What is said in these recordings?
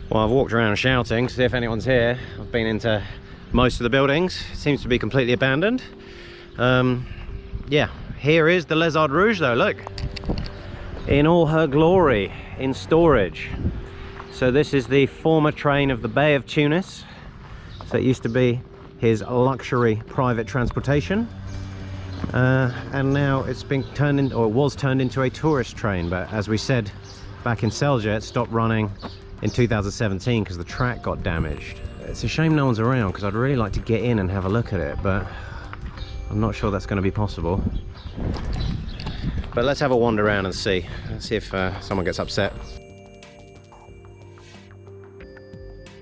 Well, I've walked around shouting to see if anyone's here. I've been into most of the buildings. It seems to be completely abandoned. Yeah, here is the Lèzard Rouge though, look. In all her glory, in storage. So this is the former train of the Bey of Tunis. So it used to be his luxury private transportation. And now it's been turned into, or was turned into a tourist train. But as we said back in Selja, it stopped running in 2017 because the track got damaged. It's a shame no one's around because I'd really like to get in and have a look at it, but I'm not sure that's going to be possible. But let's have a wander around and see. Let's see if someone gets upset.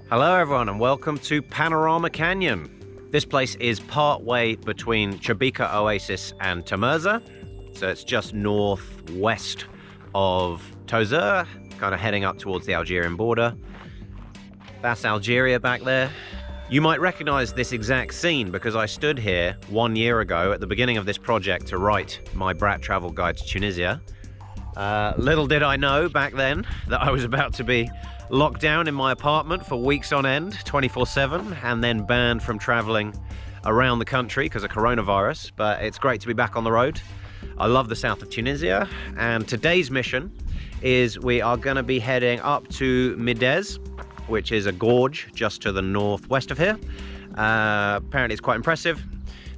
Hello everyone and welcome to Panorama Canyon. This place is part way between Chibika Oasis and Tamerza. So it's just northwest of Tozeur, kind of heading up towards the Algerian border. That's Algeria back there. You might recognize this exact scene because I stood here 1 year ago at the beginning of this project to write my Brat travel guide to Tunisia. Little did I know back then that I was about to be locked down in my apartment for weeks on end, 24/7, and then banned from traveling around the country because of coronavirus. But it's great to be back on the road. I love the south of Tunisia, and today's mission is we are going to be heading up to Midès, which is a gorge just to the northwest of here. Apparently it's quite impressive.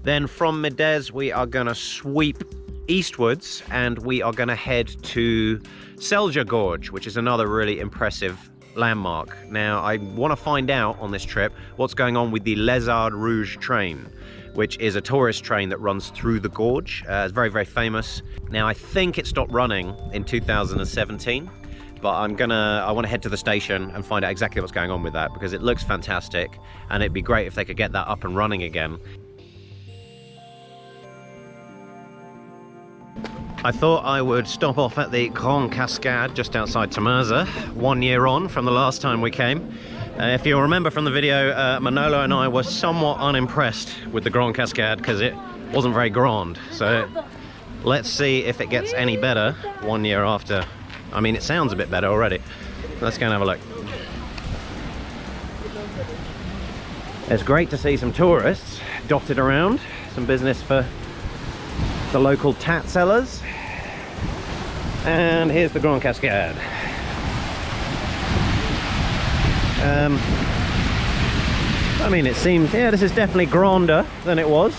Then from Midès we are going to sweep eastwards and we are going to head to Selja Gorge, which is another really impressive landmark. Now I want to find out on this trip what's going on with the Lèzard Rouge train, which is a tourist train that runs through the gorge. It's very, very famous. Now I think it stopped running in 2017, but I want to head to the station and find out exactly what's going on with that because it looks fantastic and it'd be great if they could get that up and running again. I thought I would stop off at the Grande Cascade just outside Tamerza, 1 year on from the last time we came. If you'll remember from the video, Manolo and I were somewhat unimpressed with the Grande Cascade because it wasn't very grand. So let's see if it gets any better 1 year after. I mean, it sounds a bit better already. Let's go and have a look. It's great to see some tourists dotted around, some business for the local tat sellers. And here's the Grande Cascade. I mean, it seems, yeah, this is definitely grander than it was.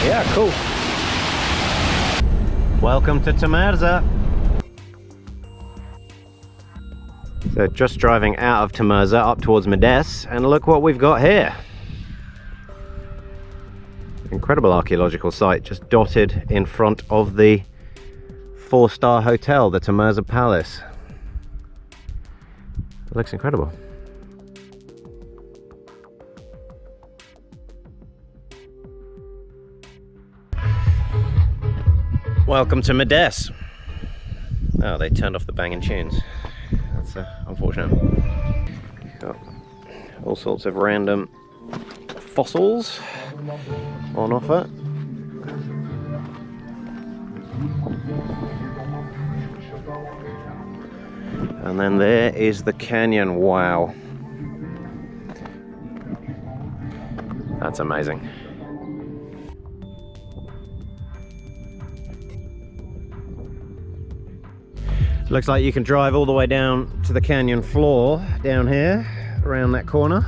Yeah, cool. Welcome to Tamerza. So just driving out of Tamerza up towards Midès, and look what we've got here. Incredible archaeological site just dotted in front of the 4-star hotel, the Tamerza Palace. It looks incredible. Welcome to Midès. Oh, they turned off the banging tunes. That's unfortunate. Got all sorts of random fossils on offer. And then there is the canyon. Wow. That's amazing. Looks like you can drive all the way down to the canyon floor down here, around that corner.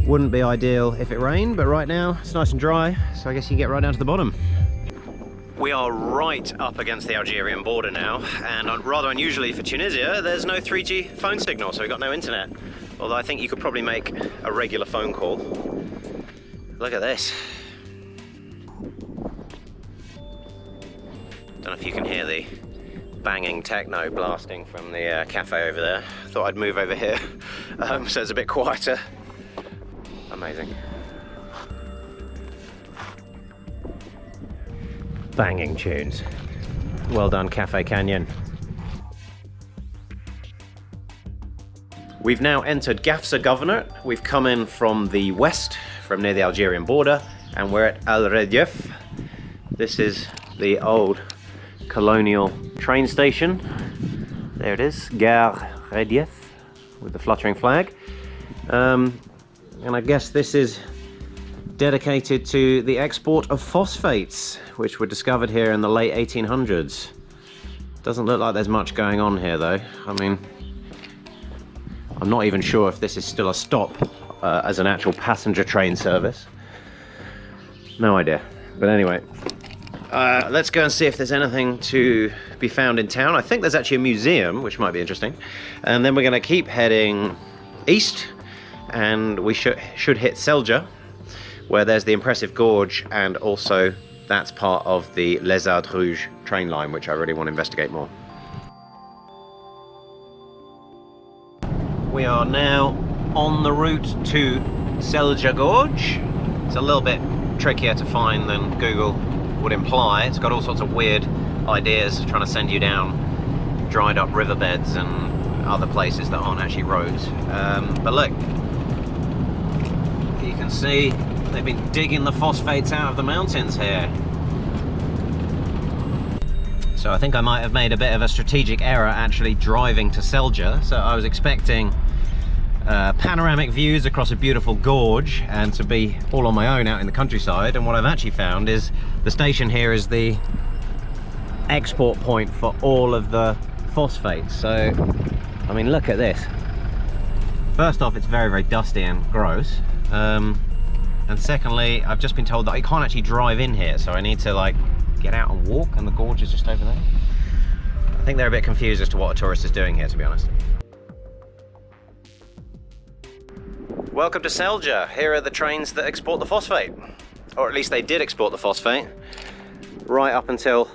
Wouldn't be ideal if it rained, but right now it's nice and dry, so I guess you can get right down to the bottom. We are right up against the Algerian border now, and rather unusually for Tunisia, there's no 3G phone signal, so we've got no internet. Although I think you could probably make a regular phone call. Look at this. Don't know if you can hear the banging techno blasting from the cafe over there. Thought I'd move over here so it's a bit quieter. Amazing. Banging tunes. Well done, Cafe Canyon. We've now entered Gafsa Governorate. We've come in from the west, from near the Algerian border, and we're at Al-Rudayyif. This is the old colonial train station. There it is, Gare Redeyef, with the fluttering flag. And I guess this is dedicated to the export of phosphates, which were discovered here in the late 1800s. Doesn't look like there's much going on here though. I mean, I'm not even sure if this is still a stop as an actual passenger train service. No idea. But anyway, let's go and see if there's anything to be found in town. I think there's actually a museum, which might be interesting. And then we're going to keep heading east, and we should hit Selja, where there's the impressive gorge, and also that's part of the Lèzard Rouge train line, which I really want to investigate more. We are now on the route to Selja Gorge. It's a little bit trickier to find than Google would imply. It's got all sorts of weird ideas trying to send you down dried up riverbeds and other places that aren't actually roads. But look, you can see they've been digging the phosphates out of the mountains here. So I think I might have made a bit of a strategic error actually driving to Selja. So I was expecting panoramic views across a beautiful gorge and to be all on my own out in the countryside, and what I've actually found is the station here is the export point for all of the phosphates. So I mean, look at this. First off, it's very, very dusty and gross, and secondly, I've just been told that I can't actually drive in here, so I need to like get out and walk, and the gorge is just over there. I think they're a bit confused as to what a tourist is doing here, to be honest. Welcome to Selja. Here are the trains that export the phosphate, or at least they did export the phosphate, right up until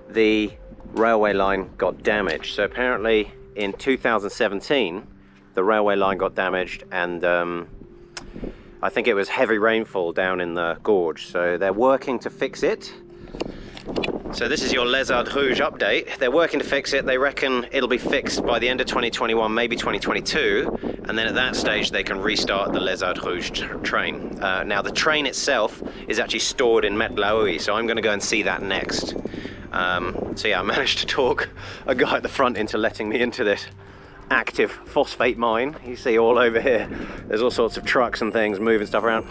the railway line got damaged. So apparently in 2017 the railway line got damaged, and I think it was heavy rainfall down in the gorge, so they're working to fix it. So this is your Lèzard Rouge update. They're working to fix it. They reckon it'll be fixed by the end of 2021, maybe 2022, and then at that stage they can restart the Lèzard Rouge train. Now the train itself is actually stored in Metlaoui, so I'm going to go and see that next. So yeah, I managed to talk a guy at the front into letting me into this active phosphate mine. You see all over here, there's all sorts of trucks and things moving stuff around.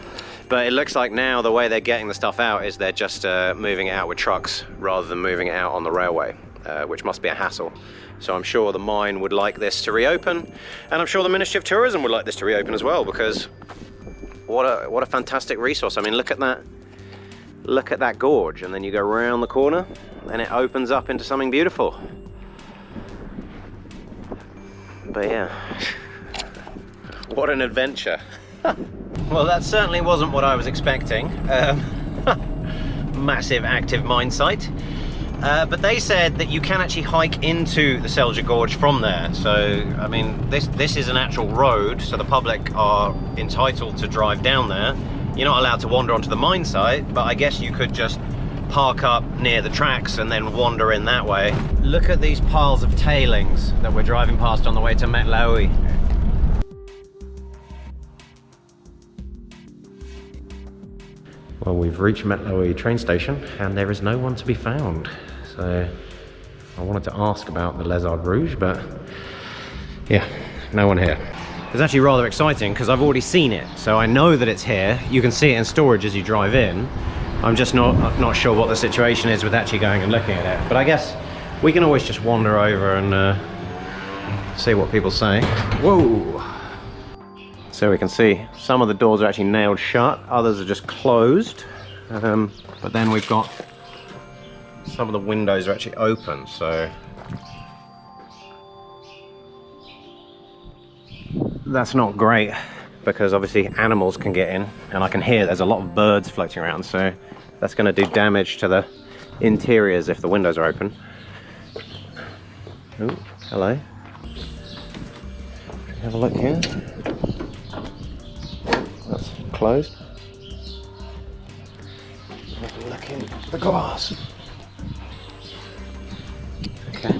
But it looks like now the way they're getting the stuff out is they're just moving it out with trucks rather than moving it out on the railway, which must be a hassle. So I'm sure the mine would like this to reopen, and I'm sure the Ministry of Tourism would like this to reopen as well, because what a fantastic resource. I mean, look at that gorge, and then you go around the corner and it opens up into something beautiful. But yeah, what an adventure. Well, that certainly wasn't what I was expecting. Massive active mine site. But they said that you can actually hike into the Selja Gorge from there. So, I mean, this is an actual road, so the public are entitled to drive down there. You're not allowed to wander onto the mine site, but I guess you could just park up near the tracks and then wander in that way. Look at these piles of tailings that we're driving past on the way to Metlaoui. Well, we've reached Metlaoui train station and there is no one to be found. So I wanted to ask about the Lèzard Rouge, but yeah, no one here. It's actually rather exciting because I've already seen it, so I know that it's here. You can see it in storage as you drive in. I'm just not sure what the situation is with actually going and looking at it. But I guess we can always just wander over and see what people say. Whoa! So we can see some of the doors are actually nailed shut, others are just closed. But then we've got some of the windows are actually open, so that's not great, because obviously animals can get in, and I can hear there's a lot of birds floating around, so that's going to do damage to the interiors if the windows are open. Oh, hello. Have a look here. That's closed. Have a look in the glass. Okay.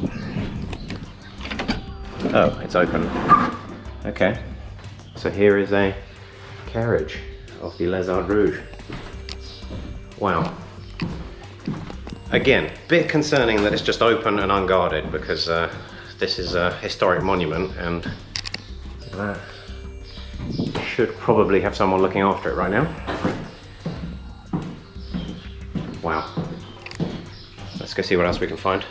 Oh, it's open. Okay. So here is a carriage of the Lèzard Rouge. Wow. Again, bit concerning that it's just open and unguarded, because this is a historic monument and that should probably have someone looking after it right now. Wow. Let's go see what else we can find.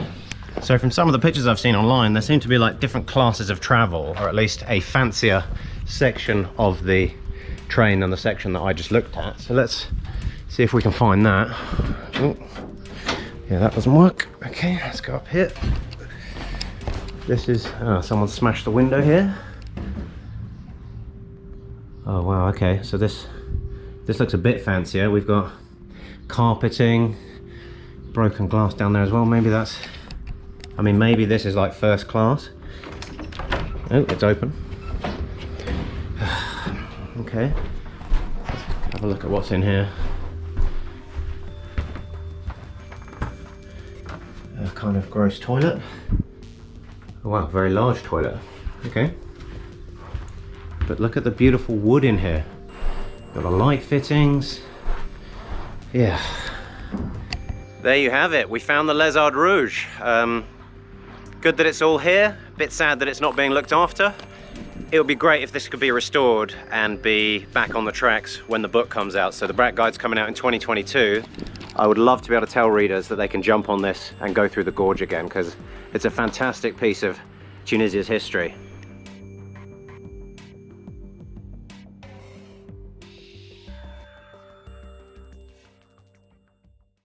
So from some of the pictures I've seen online, there seem to be like different classes of travel, or at least a fancier section of the train than the section that I just looked at. So let's see if we can find that. Oh, yeah, that doesn't work. Okay, let's go up here. This is, someone smashed the window here. Oh wow, okay, so this looks a bit fancier. We've got carpeting, broken glass down there as well. Maybe that's, I mean, maybe this is like first class. Oh, it's open. Okay, let's have a look at what's in here. A kind of gross toilet. Oh wow, very large toilet. Okay. But look at the beautiful wood in here. Got the light fittings. Yeah. There you have it. We found the Lèzard Rouge. Good that it's all here. A bit sad that it's not being looked after. It would be great if this could be restored and be back on the tracks when the book comes out. So the Brack Guide's coming out in 2022. I would love to be able to tell readers that they can jump on this and go through the gorge again, because it's a fantastic piece of Tunisia's history.